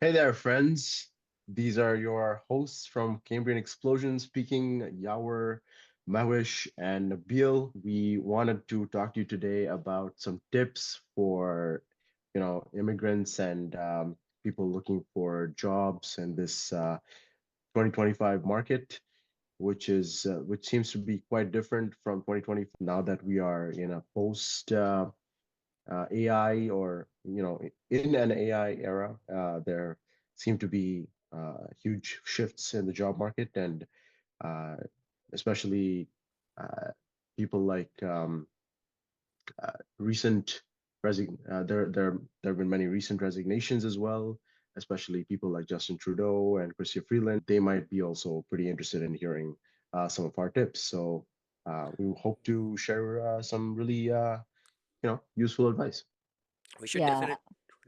Hey there, friends. These are your hosts from Cambrian Explosion speaking, Yawar, Mahwish, and Nabel. We wanted to talk to you today about some tips for, immigrants and people looking for jobs in this 2025 market, which seems to be quite different from 2020 now that we are in a post AI or in an AI era. There seem to be huge shifts in the job market, and uh, especially uh, people like recent there have been many recent resignations as well, especially people like Justin Trudeau and Chrystia Freeland. They might be also pretty interested in hearing some of our tips. So we hope to share some really useful advice. We should Yeah,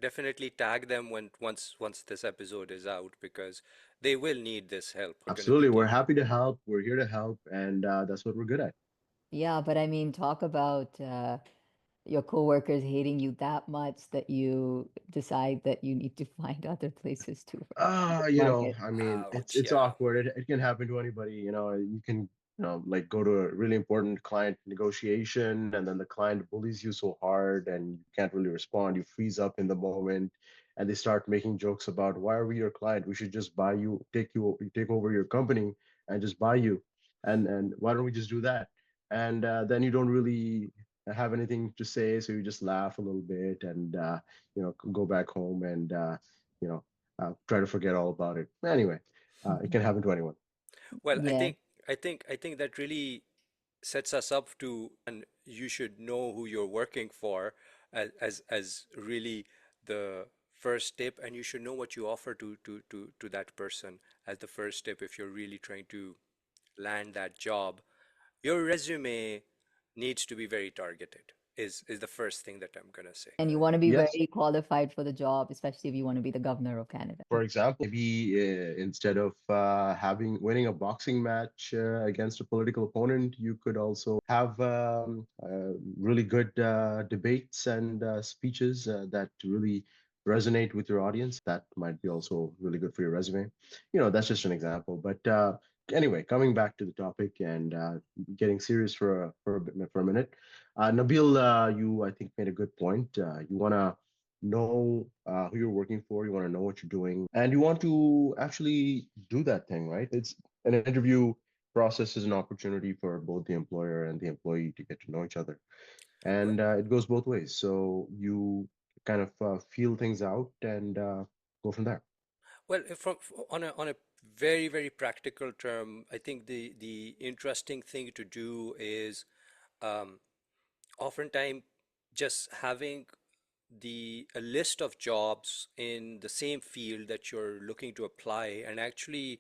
definitely tag them once this episode is out because they will need this help. We're going to be Absolutely. We're taking. happy to help. We're here to help, and that's what we're good at. yeah, but I mean, talk about your coworkers hating you that much that you decide that you need to find other places to work in this market. I mean, it's Ouch, it's yeah. awkward. It can happen to anybody. You can, like go to a really important client negotiation, and then the client bullies you so hard, and you can't really respond. You freeze up in the moment, and they start making jokes about why are we your client? We should just buy you, take over your company, and just buy you. And why don't we just do that? And then you don't really have anything to say, so you just laugh a little bit and go back home and you know try to forget all about it. Anyway, it can happen to anyone. Well, Yeah. I think that really sets us up to, and you should know who you're working for as really the first tip, and you should know what you offer to that person as the first tip if you're really trying to land that job. Your resume needs to be very targeted, is the first thing that I'm gonna say. And you want to be Yes. very qualified for the job, especially if you want to be the governor of Canada. For example, maybe instead of having winning a boxing match against a political opponent, you could also have really good debates and speeches that really resonate with your audience. That might be also really good for your resume. That's just an example. But anyway, coming back to the topic and getting serious for a minute, Nabil, you I think made a good point. You want to know who you're working for, you want to know what you're doing, and you want to actually do that thing, right? It's an interview process is an opportunity for both the employer and the employee to get to know each other. Well, And it goes both ways. So you kind of feel things out and go from there. well, on a very practical term, I think the interesting thing to do is um, oftentimes just having the a list of jobs in the same field that you're looking to apply and actually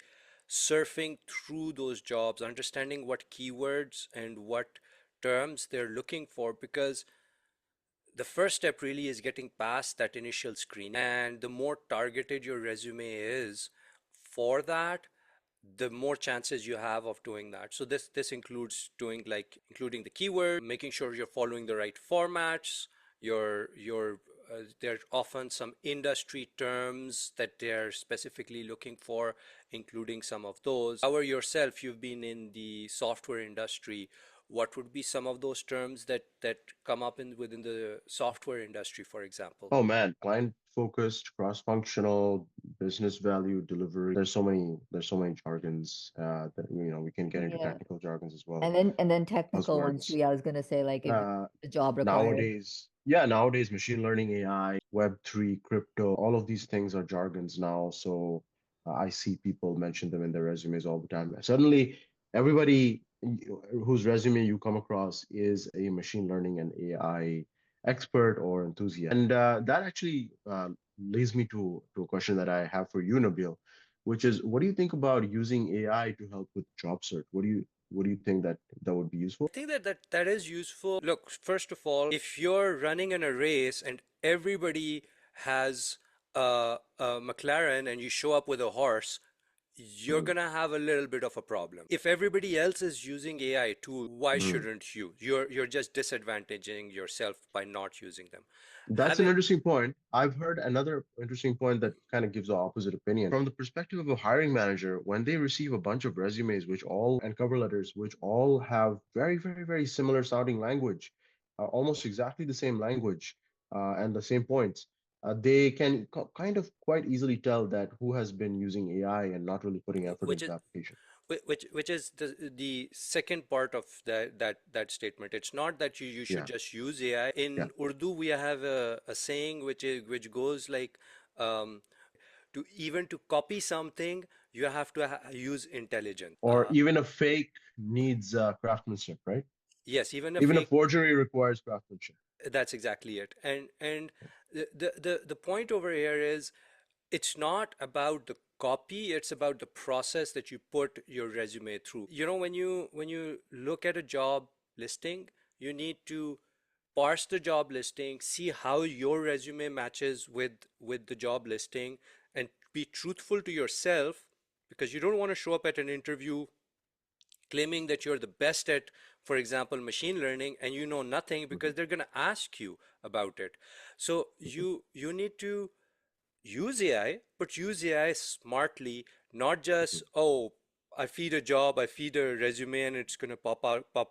surfing through those jobs, understanding what keywords and what terms they're looking for, because the first step really is getting past that initial screening. And the more targeted your resume is for that, the more chances you have of doing that. So this includes doing like including the keyword, making sure you're following the right formats. Your There are often some industry terms that they're specifically looking for, including some of those. However, yourself, you've been in the software industry. What would be some of those terms that come up in within the software industry, for example? Oh man, client focused, cross-functional, business value delivery. There's so many jargons that we can get into Yeah. technical jargons as well, And then technical ones buzzwords. too. I was gonna say like if the job requires. Nowadays, machine learning, AI, Web3, crypto, all of these things are jargons now. So I see people mention them in their resumes all the time. Suddenly, everybody whose resume you come across is a machine learning and AI expert or enthusiast. And that actually leads me to a question that I have for you, Nabil, which is, what do you think about using AI to help with job search? What do you think that would be useful? I think that is useful. Look, first of all, if you're running in a race and everybody has a McLaren and you show up with a horse, you're gonna have a little bit of a problem. If everybody else is using AI tools, why Mm. shouldn't you? You're just disadvantaging yourself by not using them. That's an Having interesting point. I've heard another interesting point that kind of gives the opposite opinion. From the perspective of a hiring manager, when they receive a bunch of resumes, which all and cover letters, which all have very, very, very similar sounding language, almost exactly the same language and the same points, they can kind of quite easily tell that who has been using AI and not really putting effort which into is the application. which is the second part of that statement. It's not that you should Yeah, just use AI. yeah. In Urdu, we have a saying which goes like, to even to copy something, you have to use intelligence. Or even a fake needs craftsmanship, right? Yes, even a Even a fake. forgery requires craftsmanship. That's exactly it. And the point over here is, it's not about the copy, it's about the process that you put your resume through. When you look at a job listing, you need to parse the job listing, see how your resume matches with the job listing, and be truthful to yourself, because you don't want to show up at an interview claiming that you're the best at, for example, machine learning, and you know nothing, Mhm, because they're going to ask you about it. So mhm, you need to use AI, but use AI smartly, not mhm, just, oh, I feed a job, I feed a resume, and it's going to pop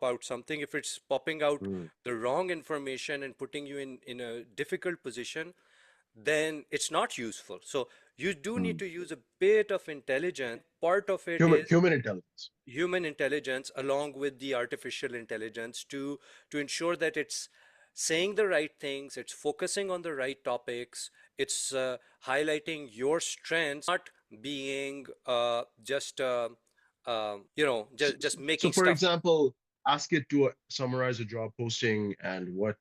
out something. If it's popping out mhm, the wrong information and putting you in a difficult position, then it's not useful. So you do need mhm. to use a bit of intelligence. Part of it Human is human intelligence. human intelligence along with the artificial intelligence to ensure that it's saying the right things, it's focusing on the right topics, it's highlighting your strengths, not being just So, making for stuff. example, ask it to summarize a job posting and what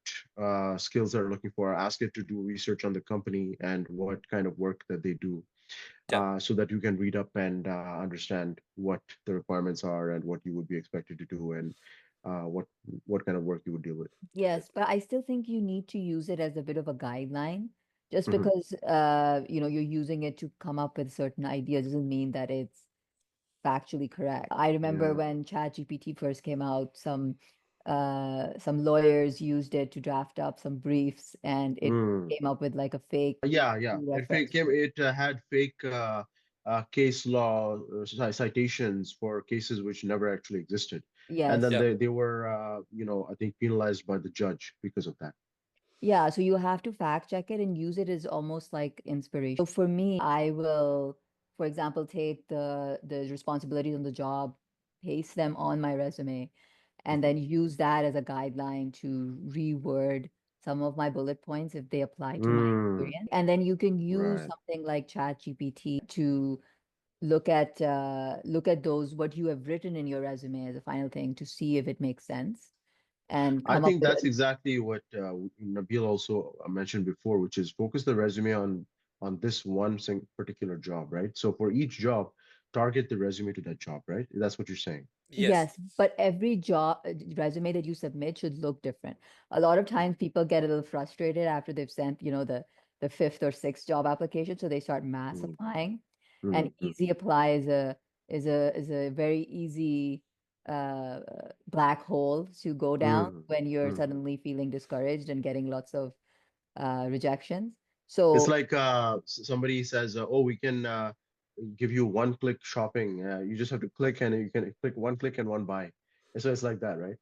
skills they're looking for. Ask it to do research on the company and what kind of work that they do, Yeah. so that you can read up and understand what the requirements are and what you would be expected to do and what kind of work you would deal with. Yes, but I still think you need to use it as a bit of a guideline. Just Hmm. because you're using it to come up with certain ideas doesn't mean that it's factually correct. I remember Yeah. when ChatGPT first came out, some lawyers used it to draft up some briefs, and it Mm. came up with like a fake Yeah, yeah. reference. It had fake case law citations for cases which never actually existed, and then Yes. Yeah. they were I think penalized by the judge because of that. Yeah, so you have to fact check it and use it as almost like inspiration. So for me, I will, for example, take the responsibilities on the job, paste them on my resume, and Mhm. then use that as a guideline to reword some of my bullet points if they apply to my Mm, experience. And then you can use right. something like ChatGPT to look at those what you have written in your resume as a final thing to see if it makes sense and I come up think with that's exactly what Nabil also mentioned before, which is focus the resume on this one particular job, right? So for each job, target the resume to that job, right? That's what you're saying. Yes. Yes, but every job resume that you submit should look different. A lot of times people get a little frustrated after they've sent, the fifth or sixth job application, so they start mass Mm, applying. And mm, mm, easy apply is a very easy uh black hole to go down mm, when you're mm. suddenly feeling discouraged and getting lots of rejections. It's So like somebody says, "Oh, we can give you one-click shopping. You just have to click, and you can click one click and one buy." And so it's like that, right?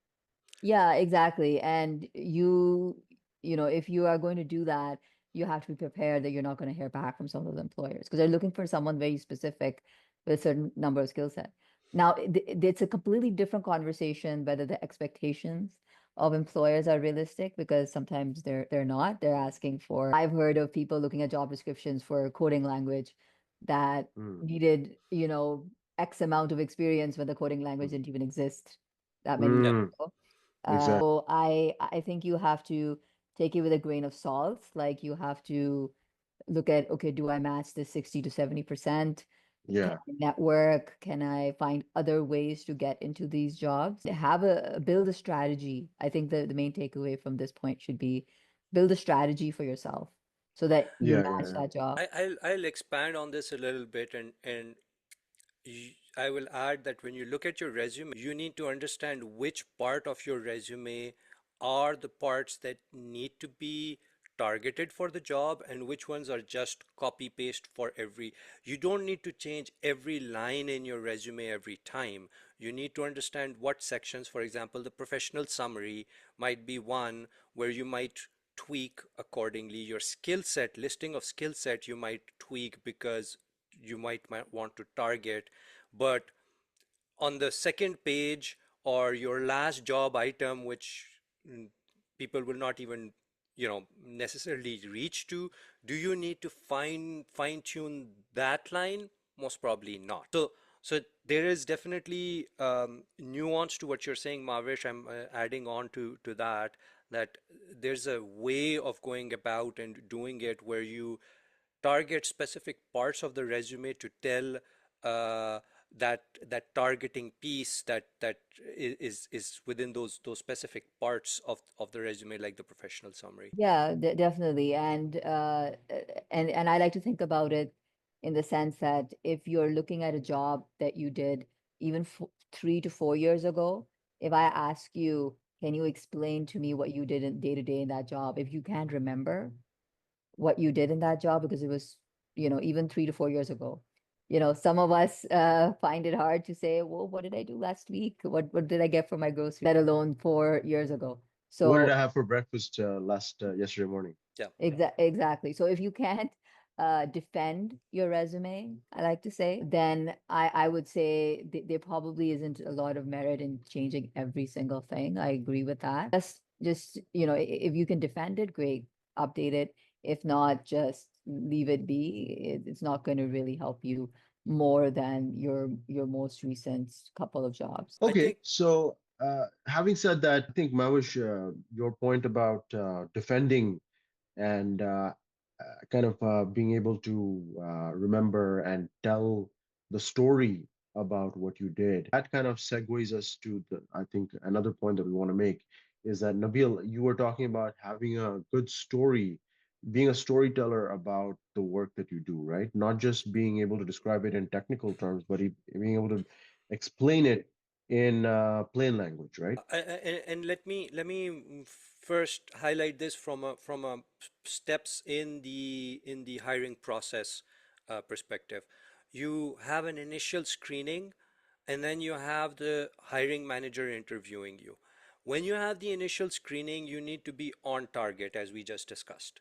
yeah, exactly. And if you are going to do that, you have to be prepared that you're not going to hear back from some of those employers because they're looking for someone very specific with a certain number of skill set. Now, it's a completely different conversation whether the expectations of employers are realistic because sometimes they're not. They're asking for, I've heard of people looking at job descriptions for coding language that Mm, needed, X amount of experience when the coding language mm, didn't even exist that many Yeah. years mm, ago. exactly. So I think you have to take it with a grain of salt. Like you have to look at, okay, do I match this 60 to 70%? Can Yeah, I network? Can I find other ways to get into these jobs? Build a strategy. I think the main takeaway from this point should be build a strategy for yourself so that you yeah, yeah, match yeah. that job. I'll expand on this a little bit, and I will add that when you look at your resume, you need to understand which part of your resume are the parts that need to be targeted for the job and which ones are just copy paste for every. You don't need to change every line in your resume every time. You need to understand what sections, for example, the professional summary might be one where you might tweak accordingly. Your skill set, listing of skill set, you might tweak because you might want to target. But on the second page or your last job item, which mm, people will not even necessarily reach to, do you need to fine tune that line? Most probably not. So there is definitely nuance to what you're saying, Mahwish. I'm adding on to that there's a way of going about and doing it where you target specific parts of the resume to tell uh, that targeting piece that is within those specific parts of the resume, like the professional summary. Yeah, definitely. And I like to think about it in the sense that if you're looking at a job that you did even f 3 to 4 years ago, if I ask you, can you explain to me what you did in day to day in that job? If you can't remember what you did in that job because it was, even 3 to 4 years ago. Some of us find it hard to say, well, what did I do last week? What did I get for my groceries, let alone 4 years ago? What did So I have for breakfast last yesterday morning? Yeah. exactly. So if you can't defend your resume, I like to say, then I would say there probably isn't a lot of merit in changing every single thing. I agree with that. Just if you can defend it, great, update it. If not, just leave it be. It's not going to really help you more than your most recent couple of jobs. I Okay, think so having said that, I think Mavish, your point about defending and kind of being able to remember and tell the story about what you did. That kind of segues us to I think, another point that we want to make is that, Nabil, you were talking about having a good story, being a storyteller about the work that you do, right? Not just being able to describe it in technical terms, but being able to explain it in plain language, right? and let me first highlight this from a steps in the hiring process perspective. You have an initial screening, and then you have the hiring manager interviewing you. When you have the initial screening, you need to be on target, as we just discussed.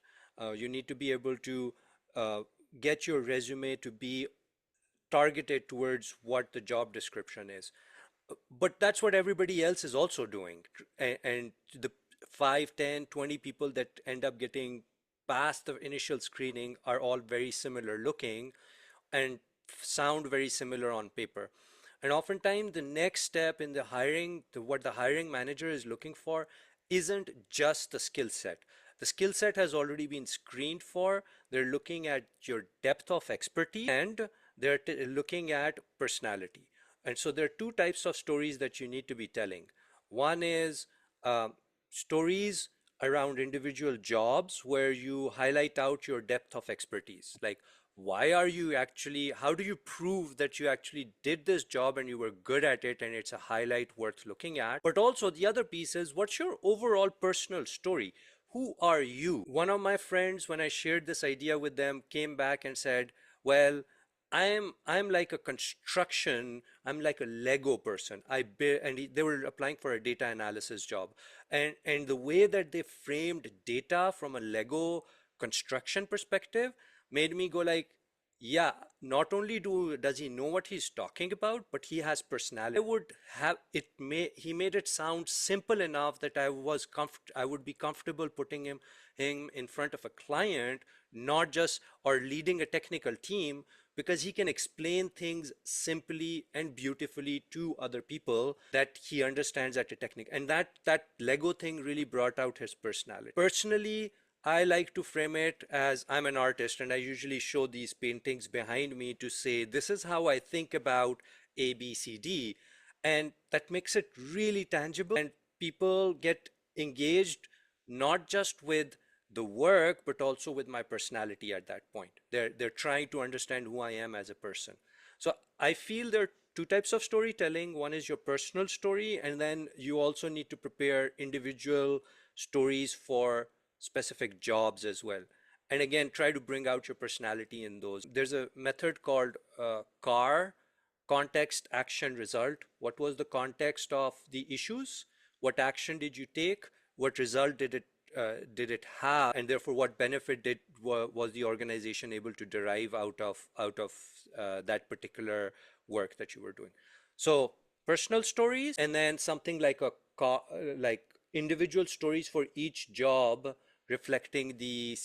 You need to be able to uh, get your resume to be targeted towards what the job description is. But that's what everybody else is also doing. And the 5, 10, 20 people that end up getting past the initial screening are all very similar looking and sound very similar on paper. And oftentimes, the next step in the hiring, what the hiring manager is looking for, isn't just the skill set. The skill set has already been screened for. They're looking at your depth of expertise, and they're looking at personality. And so there are two types of stories that you need to be telling. One is um, stories around individual jobs where you highlight out your depth of expertise. Like, why are you actually, how do you prove that you actually did this job and you were good at it and it's a highlight worth looking at? But also, the other piece is, what's your overall personal story? Who are you? One of my friends, when I shared this idea with them, came back and said, well, I'm like a construction, I'm like a Lego person. They were applying for a data analysis job. And the way that they framed data from a Lego construction perspective made me go like, yeah, not only does he know what he's talking about, but he has personality. I would have it may he made it sound simple enough that I would be comfortable putting him in front of a client, not just or leading a technical team, because he can explain things simply and beautifully to other people that he understands at a technique. And that Lego thing really brought out his personality. Personally, I like to frame it as I'm an artist, and I usually show these paintings behind me to say, this is how I think about A, B, C, D. And that makes it really tangible, and people get engaged not just with the work, but also with my personality at that point. They're trying to understand who I am as a person. So I feel there are two types of storytelling. One is your personal story, and then you also need to prepare individual stories for specific jobs as well. And again, try to bring out your personality in those. There's a method called CAR, context, action, result. What was the context of the issues? What action did you take? What result did it have? And therefore, what benefit was the organization able to derive out of that particular work that you were doing? So personal stories, and then something like like individual stories for each job, reflecting the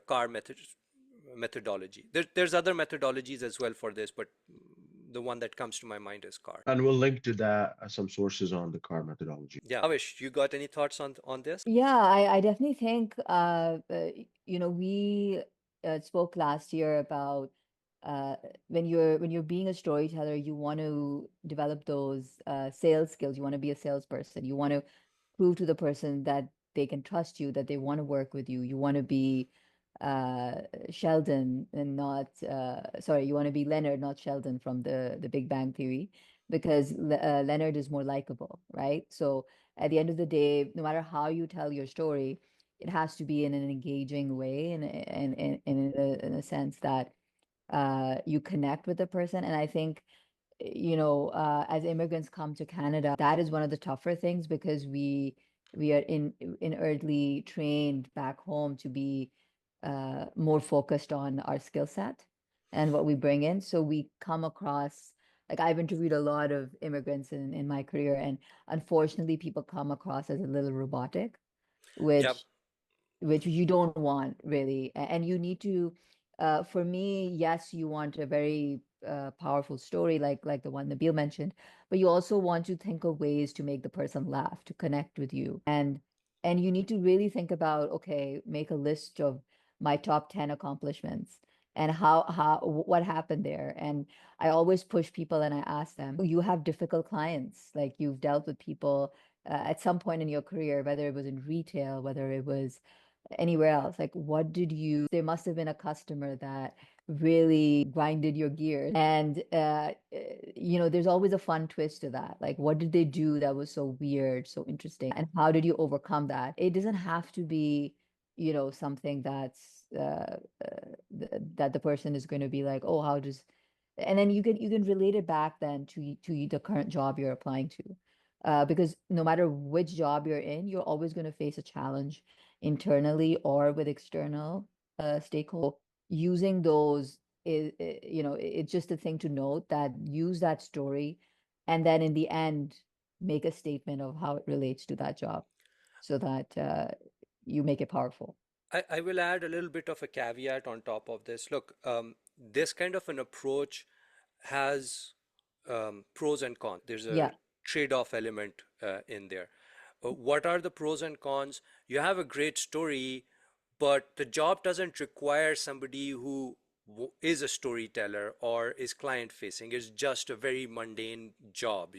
CAR methodology. There's other methodologies as well for this, but the one that comes to my mind is CAR. And we'll link to that some sources on the CAR methodology. Yeah, Avish, you got any thoughts on this? Yeah, I definitely think we spoke last year about when you're being a storyteller, you want to develop those sales skills. You want to be a salesperson. You want to prove to the person that they can trust you, that they want to work with you. You want to be uh Sheldon and not sorry, you want to be Leonard, not Sheldon from the Big Bang Theory, because Leonard is more likable, right? So at the end of the day, no matter how you tell your story, it has to be in an engaging way and in a sense that you connect with the person. And I think, as immigrants come to Canada, that is one of the tougher things because we are inwardly trained back home to be more focused on our skill set and what we bring in. So we come across, like I've interviewed a lot of immigrants in my career, and unfortunately, people come across as a little robotic, Yep. which you don't want really. And you need to, for me, yes, you want a very powerful story like the one Nabil mentioned, but you also want to think of ways to make the person laugh, to connect with you. And you need to really think about, okay, make a list of my top 10 accomplishments and what happened there. And I always push people and I ask them, you have difficult clients, like you've dealt with people at some point in your career, whether it was in retail, whether it was anywhere else. Like, what did you, there must have been a customer that really grinded your gears. And, there's always a fun twist to that. Like, what did they do that was so weird, so interesting? And how did you overcome that? It doesn't have to be, something that's, that the person is going to be like, oh, how does, and then you can relate it back then to the current job you're applying to. Because no matter which job you're in, you're always going to face a challenge internally or with external stakeholders. Using those it's just a thing to note, that use that story and then in the end make a statement of how it relates to that job so that you make it powerful. I will add a little bit of a caveat on top of this. Look, this kind of an approach has pros and cons. There's a Yeah. trade-off element in there. What are the pros and cons? You have a great story, but the job doesn't require somebody who is a storyteller or is client facing. It's just a very mundane job,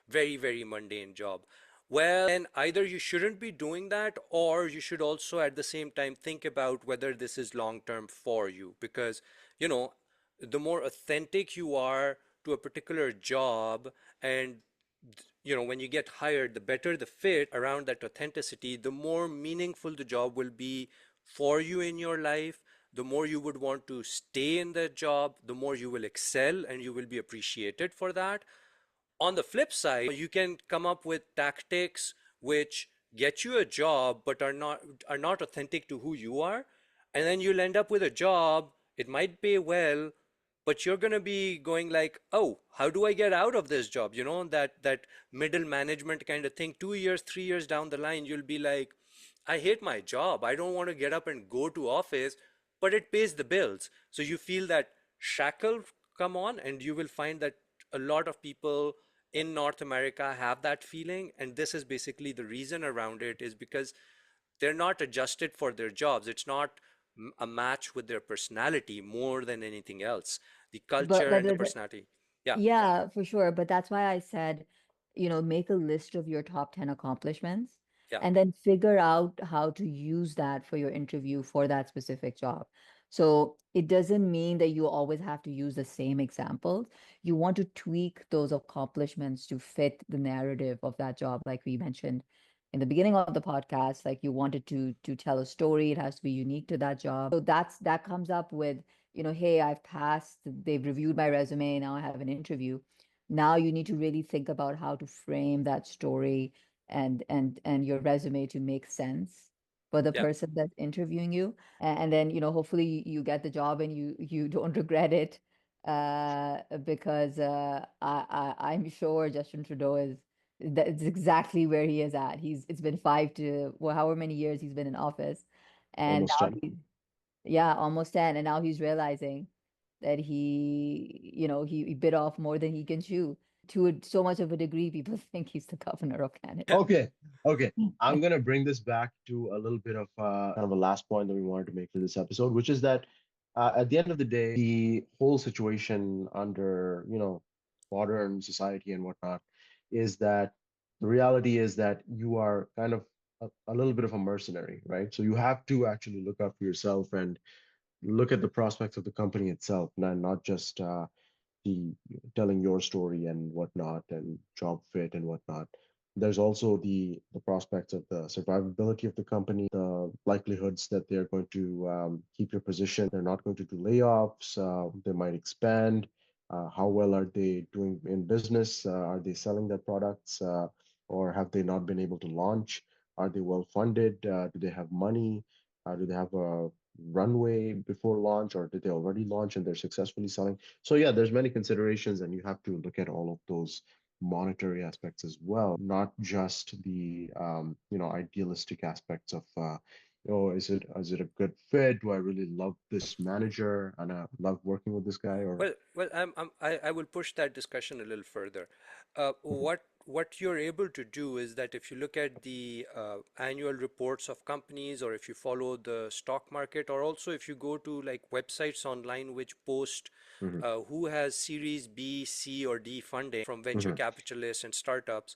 very, very mundane job. Well, then either you shouldn't be doing that, or you should also at the same time think about whether this is long term for you. Because, you know, the more authentic you are to a particular job, and when you get hired, the better the fit around that authenticity, the more meaningful the job will be for you in your life, the more you would want to stay in that job, the more you will excel and you will be appreciated for that. On the flip side, you can come up with tactics which get you a job but are not authentic to who you are, and then you'll end up with a job. It might pay well, but you're going to be going like, oh, how do I get out of this job? That middle management kind of thing. 2 years, 3 years down the line, you'll be like, I hate my job. I don't want to get up and go to office, but it pays the bills. So you feel that shackle come on, and you will find that a lot of people in North America have that feeling. And this is basically the reason around it, is because they're not adjusted for their jobs. It's not a match with their personality more than anything else. The but culture but and the the, personality. Yeah. Yeah, for sure. But that's why I said, make a list of your top 10 accomplishments. Yeah. and then figure out how to use that for your interview for that specific job. So it doesn't mean that you always have to use the same examples. You want to tweak those accomplishments to fit the narrative of that job, like we mentioned in the beginning of the podcast. Like you wanted to tell a story, it has to be unique to that job. So that comes up with, hey, I've passed, they've reviewed my resume, now I have an interview. Now you need to really think about how to frame that story and your resume to make sense for the Yeah. person that's interviewing you. And then, hopefully you get the job and you don't regret it, because I'm sure Justin Trudeau is that's exactly where he is at. It's been however many years he's been in office, and Almost now 10. yeah, almost 10, and now he's realizing that he bit off more than he can chew. So much of a degree, people think he's the governor of Canada. Okay, okay. I'm gonna bring this back to a little bit of kind of a last point that we wanted to make for this episode, which is that at the end of the day, the whole situation under, modern society and whatnot, is that the reality is that you are kind of a little bit of a mercenary, right? So you have to actually look out for yourself and look at the prospects of the company itself, not just the telling your story and whatnot and job fit and whatnot. There's also the prospects of the survivability of the company, the likelihoods that they're going to keep your position. They're not going to do layoffs. They might expand. How well are they doing in business? Are they selling their products, or have they not been able to launch? Are they well funded? Do they have money? Do they have a runway before launch, or did they already launch and they're successfully selling? So yeah, there's many considerations, and you have to look at all of those monetary aspects as well, not just the idealistic aspects of is it a good fit? Do I really love this manager and I love working with this guy? Or I will push that discussion a little further. Mhm, What you're able to do is that if you look at the annual reports of companies, or if you follow the stock market, or also if you go to like websites online which post mhm, who has Series B, C, or D funding from venture mhm, capitalists and startups,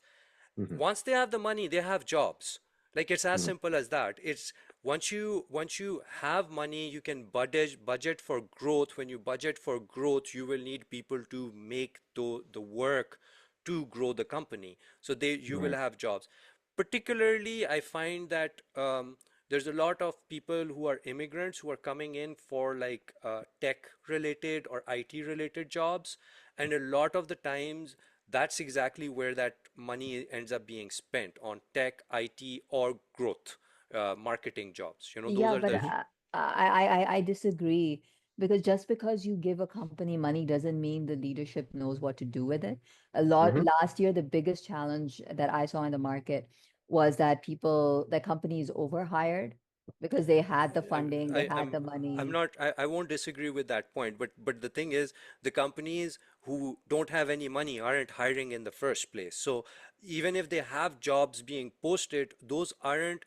mhm, once they have the money, they have jobs. Like it's as mhm, simple as that. It's once you have money, you can budget for growth. When you budget for growth, you will need people to make the work to grow the company. So you will right. have jobs. Particularly, I find that there's a lot of people who are immigrants who are coming in for like tech related or IT related jobs, and a lot of the times that's exactly where that money ends up being spent on tech, IT, or growth, marketing jobs. Those Yeah, are but the. I disagree, because just because you give a company money doesn't mean the leadership knows what to do with it. Mhm. Last year, the biggest challenge that I saw in the market was that companies overhired because they had the funding, they I, had I'm the I'm money. not I won't disagree with that point, but the thing is, the companies who don't have any money aren't hiring in the first place. So even if they have jobs being posted, those aren't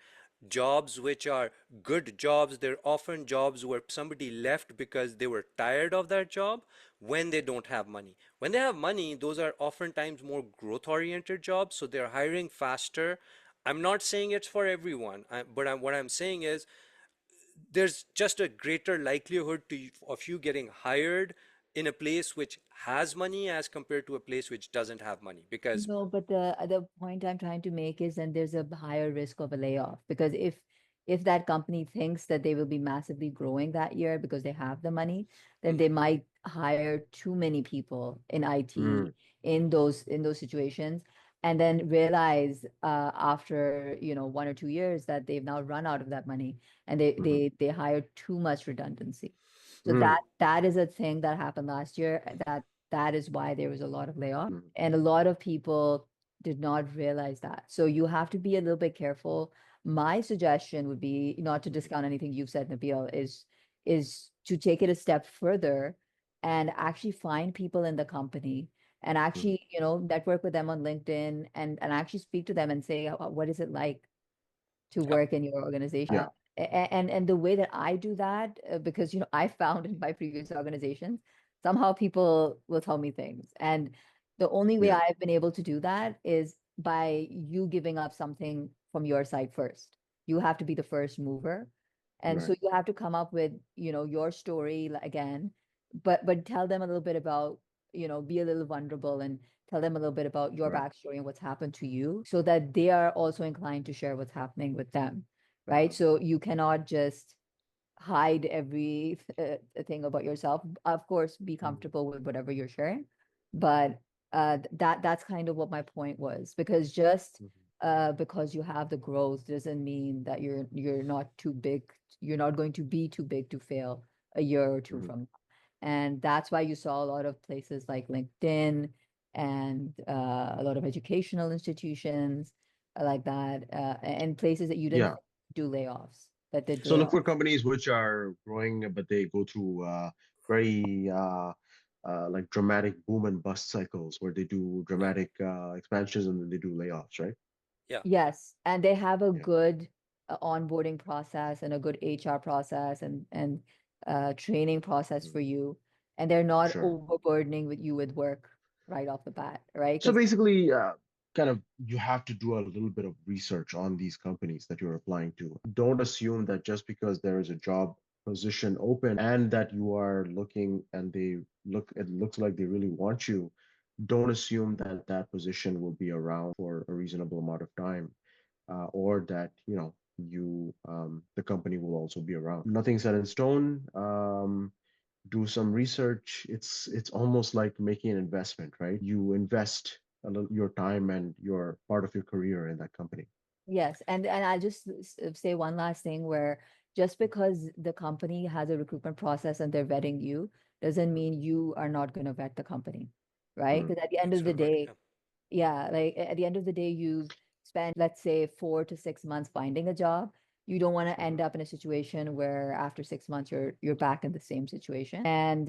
jobs which are good jobs. They're often jobs where somebody left because they were tired of that job when they don't have money. When they have money, those are oftentimes more growth oriented jobs, so they're hiring faster. I'm not saying it's for everyone, what I'm saying is there's just a greater likelihood of you getting hired in a place which has money as compared to a place which doesn't have money. Because No, but the point I'm trying to make is then there's a higher risk of a layoff, because if that company thinks that they will be massively growing that year because they have the money, then they Mhm. might hire too many people in IT Mm, in those situations, and then realize after 1 or 2 years that they've now run out of that money, and they mhm, they they hire too much redundancy. So mm, that is a thing that happened last year. That is why there was a lot of layoffs. mhm, And a lot of people did not realize that. So you have to be a little bit careful. My suggestion would be, not to discount anything you've said, Nabil, is to take it a step further and actually find people in the company and mhm. actually, network with them on LinkedIn and actually speak to them and say, what is it like to Yep. work in your organization? Yeah, And the way that I do that, because I found in my previous organizations, somehow people will tell me things, and the only way yeah. I've been able to do that is by you giving up something from your side first. You have to be the first mover. And Right. so you have to come up with, your story again, but tell them a little bit about, be a little vulnerable and tell them a little bit about your Right. backstory and what's happened to you so that they are also inclined to share what's happening with them, right? So you cannot just hide every thing about yourself. Of course, be Mhm. comfortable with whatever you're sharing, but that's kind of what my point was. Because just Mhm. because you have the growth doesn't mean that you're not too big. You're not going to be too big to fail a year or two Mhm. from now. And that's why you saw a lot of places like LinkedIn and a lot of educational institutions like that, and places that you didn't Yeah. do layoffs that did So look for layoffs. companies which are growing, but they go through very like dramatic boom and bust cycles where they do Yeah. dramatic expansions and then they do layoffs, right? Yeah. Yes, and they have a Yeah. good onboarding process and a good HR process and training process Mhm. for you, and they're not Sure. overburdening with you with work right off the bat, right? So Because basically, kind of you have to do a little bit of research on these companies that you're applying to. Don't assume that just because there is a job position open and that you are looking and it looks like they really want you, don't assume that that position will be around for a reasonable amount of time, or that, the company will also be around. Nothing set in stone. Do some research. It's almost like making an investment, right? You invest your time and your part of your career in that company. yes, and I'll just say one last thing where just because the company has a recruitment process and they're vetting you doesn't mean you are not going to vet the company, right? Mm, Because at the end of the Absolutely. day, Yeah. yeah, like at the end of the day, you've spent, let's say, 4 to 6 months finding a job. You don't want to mhm. end up in a situation where after 6 months you're back in the same situation. And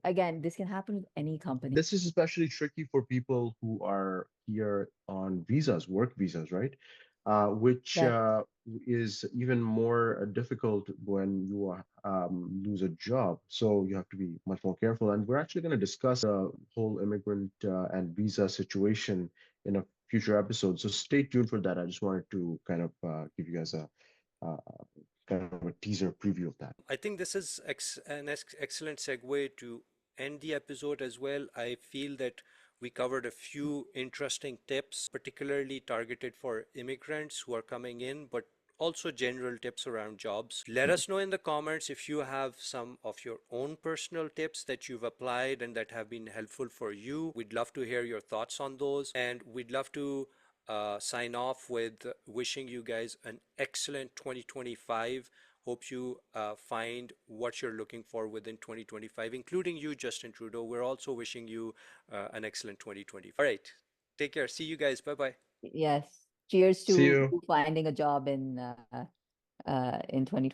again, this can happen with any company. This is especially tricky for people who are here on visas, work visas, right? Which Right. is even more difficult when you lose a job. So you have to be much more careful. And we're actually going to discuss the whole immigrant and visa situation in a future episode. So stay tuned for that. I just wanted to kind of give you guys a kind of a teaser preview of that. I think this is an excellent segue to end the episode as well. I feel that we covered a few interesting tips, particularly targeted for immigrants who are coming in, but also general tips around jobs. Let Mhm. us know in the comments if you have some of your own personal tips that you've applied and that have been helpful for you. We'd love to hear your thoughts on those, and we'd love to sign off with wishing you guys an excellent 2025. Hope you find what you're looking for within 2025, including you, Justin Trudeau. We're also wishing you an excellent 2025. All right. Take care. See you guys. Bye bye. Yes. Cheers See to you. finding a job in 2020.